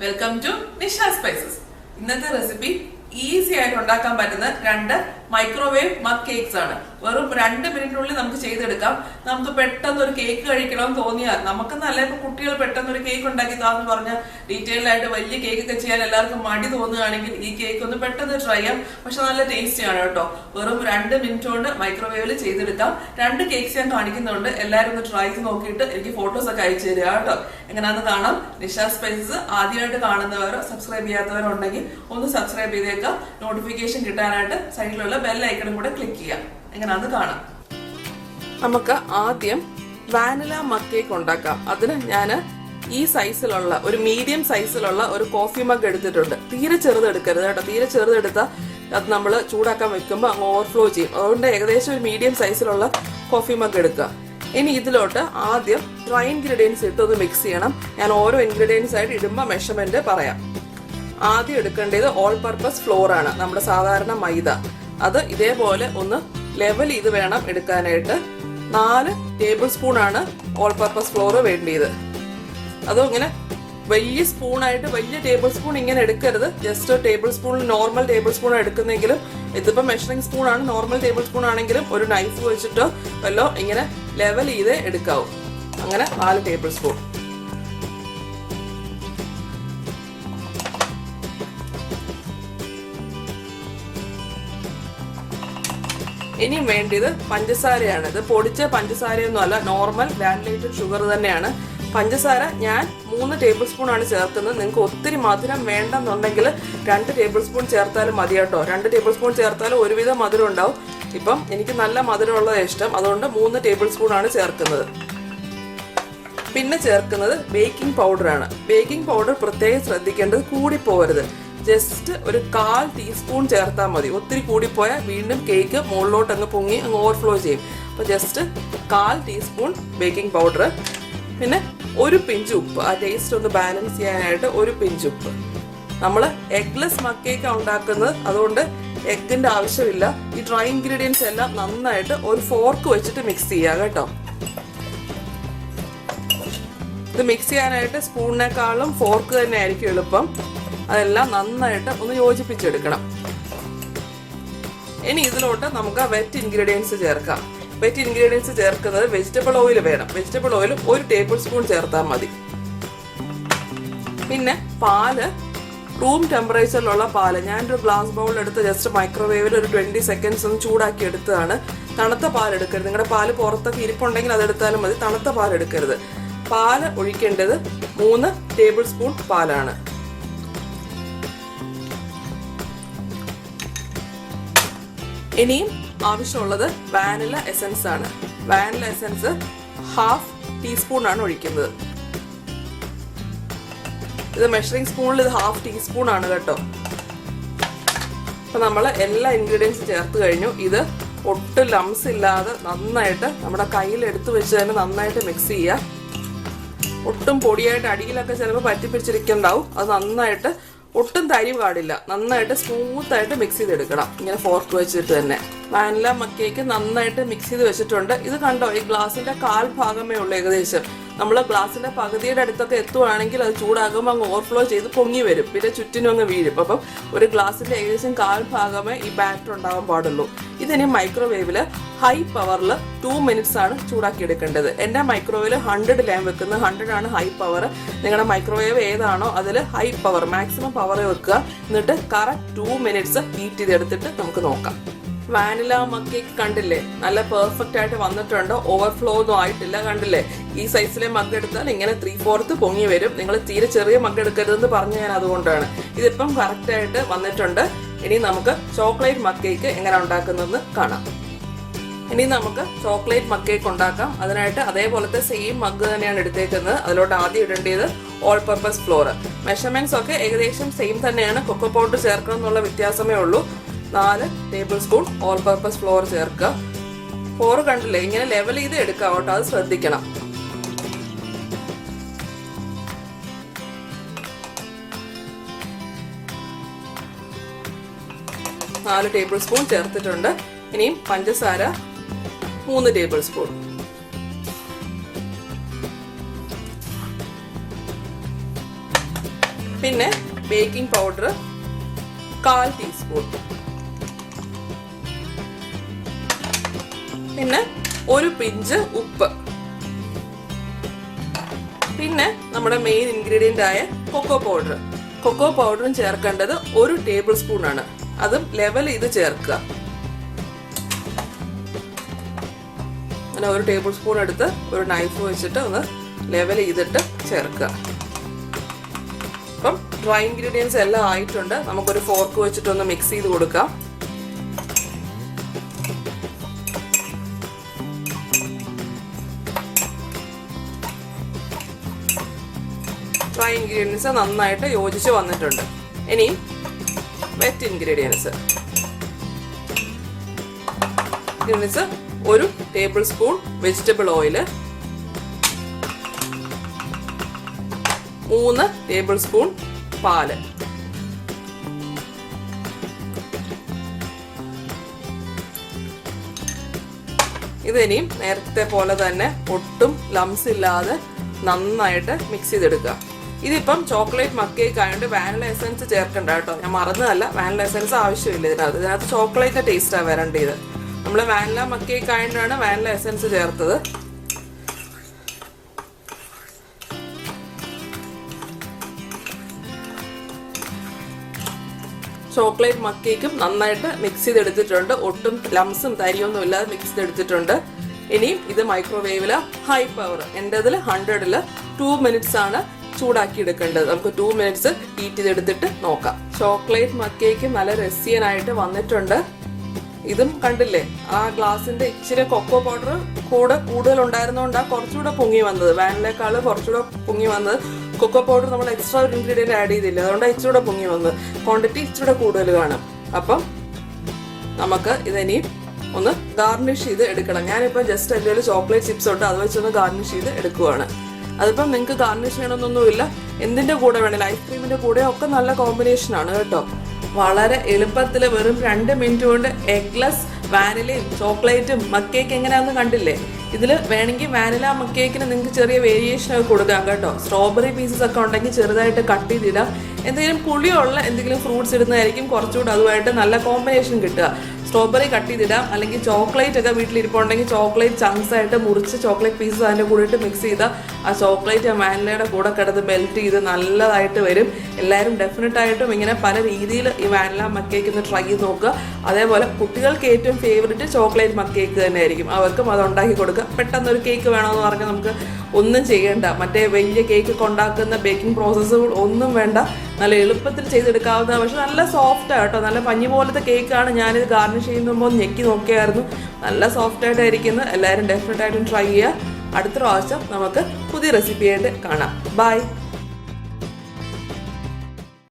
Welcome to Nisha spices. ഇന്നത്തെ recipe easy ആയിട്ട് ഉണ്ടാക്കാൻ പറ്റുന്ന 2 മൈക്രോവേവ് മഗ് കേക്ക്സ് ആണ്. വെറും 2 മിനിറ്റിനുള്ളിൽ നമുക്ക് ചെയ്തെടുക്കാം. നമുക്ക് പെട്ടെന്ന് ഒരു കേക്ക് കഴിക്കണമെന്ന് തോന്നിയാൽ നമുക്ക് നല്ല കുട്ടികൾ പെട്ടെന്ന് ഒരു കേക്ക് ഉണ്ടാക്കി താന്ന് പറഞ്ഞാൽ ഡീറ്റെയിൽ ആയിട്ട് വലിയ കേക്ക് ഒക്കെ ചെയ്യാൻ എല്ലാവർക്കും മടി തോന്നുകയാണെങ്കിൽ ഈ കേക്ക് ഒന്ന് പെട്ടെന്ന് ട്രൈ ചെയ്യാം. പക്ഷെ നല്ല ടേസ്റ്റി ആണ് കേട്ടോ. വെറും 2 മിനിറ്റ് കൊണ്ട് മൈക്രോവേവിൽ ചെയ്തെടുക്കാം. 2 കേക്ക്സ് ഞാൻ കാണിക്കുന്നുണ്ട്. എല്ലാവരും ഒന്ന് ട്രൈ ചെയ്ത് നോക്കിയിട്ട് എനിക്ക് ഫോട്ടോസ് ഒക്കെ അയച്ചു തരിക കേട്ടോ. എങ്ങനെയാണെന്ന് കാണാം. നിഷ സ്പൈസസ് ആദ്യമായിട്ട് കാണുന്നവരോ സബ്സ്ക്രൈബ് ചെയ്യാത്തവരോ ഉണ്ടെങ്കിൽ ഒന്ന് സബ്സ്ക്രൈബ് ചെയ്തേക്കാം. നോട്ടിഫിക്കേഷൻ കിട്ടാനായിട്ട് സൈഡിലുള്ള ബെൽ ഐക്കണും കൂടെ ക്ലിക്ക് ചെയ്യാം. എങ്ങനെയാണെന്ന് കാണാം. നമുക്ക് ആദ്യം വാനില മഗ് കേക്ക് ഉണ്ടാക്കാം. അതിന് ഞാൻ ഈ സൈസിലുള്ള ഒരു മീഡിയം സൈസിലുള്ള ഒരു കോഫി മഗ് എടുത്തിട്ടുണ്ട്. തീരെ ചെറുതെടുക്കരുത് കേട്ടോ. തീരെ ചെറുതെടുത്താൽ അത് നമ്മൾ ചൂടാക്കാൻ വെക്കുമ്പോൾ അങ്ങ് ഓവർഫ്ലോ ചെയ്യും. അതുകൊണ്ട് ഏകദേശം ഒരു മീഡിയം സൈസിലുള്ള കോഫി മഗ് എടുക്കുക. ഇനി ഇതിലോട്ട് ആദ്യം ഡ്രൈ ഇൻഗ്രീഡിയൻസ് ഇട്ട് ഒന്ന് മിക്സ് ചെയ്യണം. ഞാൻ ഓരോ ഇൻഗ്രീഡിയൻസ് ആയിട്ട് ഇടുമ്പോൾ മെഷർമെന്റ് പറയാം. ആദ്യം എടുക്കേണ്ടത് ഓൾ പർപ്പസ് ഫ്ലോർ ആണ്, നമ്മുടെ സാധാരണ മൈദ. അത് ഇതേപോലെ ഒന്ന് ലെവൽ ചെയ്ത് വേണം എടുക്കാനായിട്ട്. 4 ടേബിൾ സ്പൂൺ ആണ് ഓൾ പർപ്പസ് ഫ്ലോർ വേണ്ടിയത്. അതും ഇങ്ങനെ വലിയ സ്പൂണായിട്ട് വലിയ ടേബിൾ സ്പൂൺ ഇങ്ങനെ എടുക്കരുത്. Just tablespoon normal tablespoon എടുക്കുന്നെങ്കിലും ഇതിപ്പോ മെഷറിംഗ് സ്പൂൺ ആണ്. നോർമൽ ടേബിൾ സ്പൂൺ ആണെങ്കിലും ഒരു നൈഫ് വെച്ചിട്ടോ വല്ലോ ഇങ്ങനെ ലെവൽ ചെയ്ത് എടുക്കാവും. അങ്ങനെ 4 ടേബിൾ സ്പൂൺ. ഇനിയും വേണ്ടിയത് പഞ്ചസാരയാണ്. ഇത് പൊടിച്ച പഞ്ചസാരയൊന്നും അല്ല, നോർമൽ ഗ്രാനുലേറ്റഡ് ഷുഗർ തന്നെയാണ്. പഞ്ചസാര ഞാൻ 3 ടേബിൾ സ്പൂൺ ആണ് ചേർക്കുന്നത്. നിങ്ങൾക്ക് ഒത്തിരി മധുരം വേണ്ടെന്നുണ്ടെങ്കിൽ 2 ടേബിൾ സ്പൂൺ ചേർത്താലും മതി കേട്ടോ. 2 ടേബിൾ സ്പൂൺ ചേർത്താലും ഒരുവിധം മധുരം ഉണ്ടാവും. ഇപ്പം എനിക്ക് നല്ല മധുരമുള്ളത് ഇഷ്ടം, അതുകൊണ്ട് 3 ടേബിൾ സ്പൂൺ ആണ് ചേർക്കുന്നത്. പിന്നെ ചേർക്കുന്നത് ബേക്കിംഗ് പൗഡർ ആണ്. ബേക്കിംഗ് പൗഡർ പ്രത്യേകം ശ്രദ്ധിക്കേണ്ടത് കൂടിപ്പോകരുത്. ജസ്റ്റ് ഒരു 1/4 ടീസ്പൂൺ ചേർത്താൽ മതി. ഒത്തിരി കൂടിപ്പോയാൽ വീണ്ടും കേക്ക് മുകളിലോട്ട് അങ്ങ് പൊങ്ങി അങ്ങ് ഓവർഫ്ലോ ചെയ്യും. അപ്പോൾ ജസ്റ്റ് 1/4 ടീസ്പൂൺ ബേക്കിംഗ് പൗഡർ. പിന്നെ ഒരു പിഞ്ച് ഉപ്പ്, ആ ടേസ്റ്റ് ഒന്ന് ബാലൻസ് ചെയ്യാനായിട്ട് ഒരു പിഞ്ച് ഉപ്പ്. നമ്മൾ എഗ്ലെസ് മഗ് കേക്ക് ഉണ്ടാക്കുന്നത്, അതുകൊണ്ട് എഗ്ഗിന്റെ ആവശ്യമില്ല. ഈ ഡ്രൈ ഇൻഗ്രീഡിയൻസ് എല്ലാം നന്നായിട്ട് ഒരു ഫോർക്ക് വെച്ചിട്ട് മിക്സ് ചെയ്യുക കേട്ടോ. ഇത് മിക്സ് ചെയ്യാനായിട്ട് സ്പൂണിനേക്കാളും ഫോർക്ക് തന്നെ ആയിരിക്കും എളുപ്പം. അതെല്ലാം നന്നായിട്ട് ഒന്ന് യോജിപ്പിച്ചെടുക്കണം. ഇനി ഇതിലോട്ട് നമുക്ക് വെറ്റ് ഇൻഗ്രീഡിയൻസ് ചേർക്കാം. വെറ്റ് ഇൻഗ്രീഡിയൻസ് ചേർക്കുന്നത് വെജിറ്റബിൾ ഓയിൽ വേണം. വെജിറ്റബിൾ ഓയിൽ 1 ടേബിൾ സ്പൂൺ ചേർത്താൽ മതി. പിന്നെ പാല്, റൂം ടെമ്പറേച്ചറിലുള്ള പാല്. ഞാനൊരു ഗ്ലാസ് ബൗൾ എടുത്ത് ജസ്റ്റ് മൈക്രോവേവിൽ ഒരു 20 സെക്കൻഡ്സ് ഒന്ന് ചൂടാക്കി എടുത്തതാണ്. തണുത്ത പാൽ എടുക്കരുത്. നിങ്ങളുടെ പാല് പുറത്തൊക്കെ ഇരിപ്പുണ്ടെങ്കിൽ അതെടുത്താലും മതി. തണുത്ത പാൽ എടുക്കരുത്. പാല് ഒഴിക്കേണ്ടത് 3 ടേബിൾ സ്പൂൺ പാലാണ്. ഇനിയും ആവശ്യമുള്ളത് വാനില എസൻസ് ആണ്. വാനില എസൻസ് 1/2 ടീസ്പൂൺ ആണ് ഒഴിക്കുന്നത്. ഇത് മെഷറിംഗ് സ്പൂണിൽ ഇത് 1/2 ടീസ്പൂൺ ആണ് കേട്ടോ. അപ്പൊ നമ്മൾ എല്ലാ ഇൻഗ്രീഡിയൻസും ചേർത്ത് കഴിഞ്ഞു. ഇത് ഒട്ടും ലംസ് ഇല്ലാതെ നന്നായിട്ട് നമ്മുടെ കയ്യിൽ എടുത്തു വെച്ച് തന്നെ നന്നായിട്ട് മിക്സ് ചെയ്യുക. ഒട്ടും പൊടിയായിട്ട് അടിയിലൊക്കെ ചിലപ്പോൾ പറ്റിപ്പിടിച്ചിരിക്കുന്നുണ്ടാവും. അത് നന്നായിട്ട് ഒട്ടും തരി പാടില്ല. നന്നായിട്ട് സ്മൂത്ത് ആയിട്ട് മിക്സ് ചെയ്തെടുക്കണം. ഇങ്ങനെ ഫോർക്ക് വെച്ചിട്ട് തന്നെ. വാനില മഗ് കേക്ക് നന്നായിട്ട് മിക്സ് ചെയ്ത് വെച്ചിട്ടുണ്ട്. ഇത് കണ്ടോ, ഈ ഗ്ലാസിന്റെ 1/4 ഭാഗമേ ഉള്ളൂ ഏകദേശം. നമ്മൾ ഗ്ലാസിന്റെ പകുതിയുടെ അടുത്തൊക്കെ എത്തുവാണെങ്കിൽ അത് ചൂടാകുമ്പോൾ അങ്ങ് ഓവർഫ്ലോ ചെയ്ത് പൊങ്ങി വരും. പിന്നെ ചുറ്റിനും അങ്ങ് വീഴും. അപ്പം ഒരു ഗ്ലാസിന്റെ ഏകദേശം 1/4 ഭാഗമേ ഈ ബാറ്റർ ഉണ്ടാവാൻ പാടുള്ളൂ. ഇതിന് മൈക്രോവേവില് ഹൈ പവറിൽ 2 മിനിറ്റ്സ് ആണ് ചൂടാക്കി എടുക്കേണ്ടത്. എൻ്റെ മൈക്രോവേവിൽ 100 ഞാൻ വെക്കുന്നത്. 100 ആണ് ഹൈ പവർ. നിങ്ങളുടെ മൈക്രോവേവ് ഏതാണോ അതിൽ ഹൈ പവർ മാക്സിമം പവർ വെക്കുക. എന്നിട്ട് കറക്റ്റ് 2 മിനിറ്റ്സ് ഹീറ്റ് ചെയ്തെടുത്തിട്ട് നമുക്ക് നോക്കാം. വാനില മഗ് കേക്ക് കണ്ടില്ലേ, നല്ല പെർഫെക്റ്റ് ആയിട്ട് വന്നിട്ടുണ്ട്. ഓവർഫ്ലോ ഒന്നും ആയിട്ടില്ല. കണ്ടില്ലേ, ഈ സൈസിലെ മഗ് എടുത്താൽ ഇങ്ങനെ 3/4 പൊങ്ങി വരും. നിങ്ങൾ തീരെ ചെറിയ മഗ് എടുക്കരുതെന്ന് പറഞ്ഞു ഞാൻ അതുകൊണ്ടാണ്. ഇതിപ്പം കറക്റ്റ് ആയിട്ട് വന്നിട്ടുണ്ട്. ഇനി നമുക്ക് ചോക്ലേറ്റ് മഗ് കേക്ക് എങ്ങനെ ഉണ്ടാക്കുന്നതെന്ന് കാണാം. ഇനി നമുക്ക് ചോക്ലേറ്റ് മഗ് കേക്ക് ഉണ്ടാക്കാം. അതിനായിട്ട് അതേപോലത്തെ സെയിം മഗ് തന്നെയാണ് എടുത്തേക്കുന്നത്. അതിലോട്ട് ആദ്യം ഇടേണ്ടത് ഓൾ പർപ്പസ് ഫ്ലോർ. മെഷർമെന്റ്സ് ഒക്കെ ഏകദേശം സെയിം തന്നെയാണ്. കൊക്കോ പൗഡർ ചേർക്കണം എന്നുള്ള വ്യത്യാസമേ ഉള്ളൂ. 4 table spoon all purpose floor ചേർക്കുക. ഫ്ലോർ കണ്ടില്ലേ, ഇങ്ങനെ ലെവൽ ചെയ്ത് എടുക്കാം കേട്ടോ. അത് ശ്രദ്ധിക്കണം. നാല് ടേബിൾ സ്പൂൺ ചേർത്തിട്ടുണ്ട്. ഇനിയും പഞ്ചസാര 3 ടേബിൾ സ്പൂൺ. പിന്നെ ബേക്കിംഗ് പൗഡർ 1/4 ടീസ്പൂൺ, പിന്നെ ഒരു പിഞ്ച് ഉപ്പ്, പിന്നെ നമ്മുടെ മെയിൻ ഇൻഗ്രീഡിയന്റ് ആയ കൊക്കോ പൗഡറും ചേർക്കേണ്ടത് 1 ടേബിൾ സ്പൂൺ ആണ്. അതും ലെവൽ ചെയ്ത് ചേർക്കുക. അങ്ങനെ 1 ടേബിൾ സ്പൂൺ എടുത്ത് ഒരു നൈഫ് വെച്ചിട്ട് ഒന്ന് ലെവൽ ചെയ്തിട്ട് ചേർക്കുക. അപ്പം ഡ്രൈ ഇൻഗ്രീഡിയൻസ് എല്ലാം ആയിട്ടുണ്ട്. നമുക്കൊരു ഫോർക്ക് വെച്ചിട്ട് ഒന്ന് മിക്സ് ചെയ്ത് കൊടുക്കാം. ഡ്രൈ ഇൻഗ്രീഡിയൻസ് നന്നായിട്ട് യോജിച്ച് വന്നിട്ടുണ്ട്. ഇനി wet ingredients 1 tablespoon vegetable oil, 3 tablespoon പാല്, ഇതിനെയും നേരത്തെ പോലെ തന്നെ ഒട്ടും ലംസ് ഇല്ലാതെ നന്നായിട്ട് മിക്സ് ചെയ്തെടുക്കുക. ഇതിപ്പം ചോക്ലേറ്റ് മക്ക് കേക്ക് ആയതുകൊണ്ട് വാനില എസൻസ് ചേർക്കണ്ട കേട്ടോ. ഞാൻ മറന്നതല്ല, വാനില എസൻസ് ആവശ്യമില്ല ഇതിനകത്ത് ചോക്ലേറ്റ് ടേസ്റ്റാണ് വരേണ്ടത്. നമ്മൾ വാനില മക്ക് കേക്ക് ആയതുകൊണ്ടാണ് വാനില എസൻസ് ചേർത്തത്. ചോക്ലേറ്റ് മക്ക് കേക്കും നന്നായിട്ട് മിക്സ് ചെയ്തെടുത്തിട്ടുണ്ട്. ഒട്ടും ലംസും തരിയൊന്നും ഇല്ലാതെ മിക്സ് ചെയ്തെടുത്തിട്ടുണ്ട്. ഇനിയും ഇത് മൈക്രോവേവില് ഹൈ പവർ, എൻ്റെ അതിൽ 100-ൽ 2 മിനിറ്റ്സ് ആണ് ചൂടാക്കി എടുക്കേണ്ടത്. നമുക്ക് 2 മിനിറ്റ്സ് ഹീറ്റ് ചെയ്തെടുത്തിട്ട് നോക്കാം. ചോക്ലേറ്റ് മക്ക് കേക്ക് നല്ല രസ്യനായിട്ട് വന്നിട്ടുണ്ട്. ഇതും കണ്ടില്ലേ, ആ ഗ്ലാസിന്റെ ഇച്ചിരി കൊക്കോ പൗഡർ കൂടുതൽ ഉണ്ടായിരുന്നോണ്ടാണ് കുറച്ചുകൂടെ പൊങ്ങി വന്നത്. വാനിലേക്കാള് കുറച്ചുകൂടെ പൊങ്ങി വന്നത്. കൊക്കോ പൗഡർ നമ്മൾ എക്സ്ട്രാ ഒരു ഇൻഗ്രീഡിയന്റ് ആഡ് ചെയ്തില്ല, അതുകൊണ്ടാണ് ഇച്ചിരി പൊങ്ങി വന്നത്. ക്വാണ്ടിറ്റി ഇച്ചിരി കൂടുതൽ കാണും. അപ്പം നമുക്ക് ഇതിനി ഒന്ന് ഗാർണിഷ് ചെയ്ത് എടുക്കണം. ഞാനിപ്പോൾ ജസ്റ്റ് എൻ്റെ ഒരു ചോക്ലേറ്റ് ചിപ്സ് തൊട്ട് അത് വെച്ചൊന്ന് ഗാർണിഷ് ചെയ്ത് എടുക്കുവാണ്. അതിപ്പം നിങ്ങൾക്ക് ഗാർണിഷ് ചെയ്യണമെന്നൊന്നുമില്ല, എന്തിന്റെ കൂടെ വേണേലും ഐസ്ക്രീമിന്റെ കൂടെ ഒക്കെ നല്ല കോമ്പിനേഷൻ ആണ് കേട്ടോ. വളരെ എളുപ്പത്തിൽ വെറും 2 മിനിറ്റ് കൊണ്ട് എഗ്ലെസ് വാനിലയും ചോക്ലേറ്റും മക്ക് കേക്ക് എങ്ങനെയാണെന്ന് കണ്ടില്ലേ. ഇതിൽ വേണമെങ്കിൽ വാനില മക്ക് കേക്കിന് നിങ്ങൾക്ക് ചെറിയ വേരിയേഷൻ ഒക്കെ കൊടുക്കാം കേട്ടോ. സ്ട്രോബെറി പീസസ് ഒക്കെ ഉണ്ടെങ്കിൽ ചെറുതായിട്ട് കട്ട് ചെയ്തിടാം. എന്തെങ്കിലും പുളിയുള്ള എന്തെങ്കിലും ഫ്രൂട്ട്സ് ഇടുന്നതായിരിക്കും കുറച്ചുകൂടെ അതുമായിട്ട് നല്ല കോമ്പിനേഷൻ കിട്ടുക. സ്ട്രോബെറി കട്ട് ചെയ്തിടാം, അല്ലെങ്കിൽ ചോക്ലേറ്റ് ഒക്കെ വീട്ടിലിരിപ്പുണ്ടെങ്കിൽ ചോക്ലേറ്റ് ചങ്ക്സ് ആയിട്ട് മുറിച്ച് ചോക്ലേറ്റ് പീസസ് അതിൻ്റെ കൂടെ ഇട്ട് മിക്സ് ചെയ്താൽ ആ ചോക്ലേറ്റ് വാനിലയുടെ കൂടെ കിടന്ന് മെൽറ്റ് ചെയ്ത് നല്ലതായിട്ട് വരും. എല്ലാവരും ഡെഫിനറ്റായിട്ടും ഇങ്ങനെ പല രീതിയിൽ ഈ വാനില മക്ക് കേക്ക് ഒന്ന് ട്രൈ ചെയ്ത് നോക്കുക. അതേപോലെ കുട്ടികൾക്ക് ഏറ്റവും ഫേവറേറ്റ് ചോക്ലേറ്റ് മക്ക് കേക്ക് തന്നെ ആയിരിക്കും. അവർക്കും അത് ഉണ്ടാക്കി കൊടുക്കുക. പെട്ടെന്നൊരു കേക്ക് വേണമെന്ന് പറഞ്ഞാൽ നമുക്ക് ഒന്നും ചെയ്യേണ്ട, മറ്റേ വലിയ കേക്ക് ഒക്കെ ഉണ്ടാക്കുന്ന ബേക്കിംഗ് പ്രോസസ്സുകൾ ഒന്നും വേണ്ട. നല്ല എളുപ്പത്തിൽ ചെയ്തെടുക്കാവുന്ന, പക്ഷെ നല്ല സോഫ്റ്റ് ആട്ടോ, നല്ല പഞ്ഞി പോലത്തെ കേക്കാണ്. ഞാനിത് ഗാർണിഷ് ചെയ്യുമ്പോൾ ഞെക്കി നോക്കിയായിരുന്നു, നല്ല സോഫ്റ്റ് ആയിട്ടായിരിക്കുന്നത്. എല്ലാവരും ഡെഫിനറ്റായിട്ടും ട്രൈ ചെയ്യുക. അടുത്ത പ്രാവശ്യം നമുക്ക് പുതിയ റെസിപ്പി ആയിട്ട് കാണാം. ബൈ.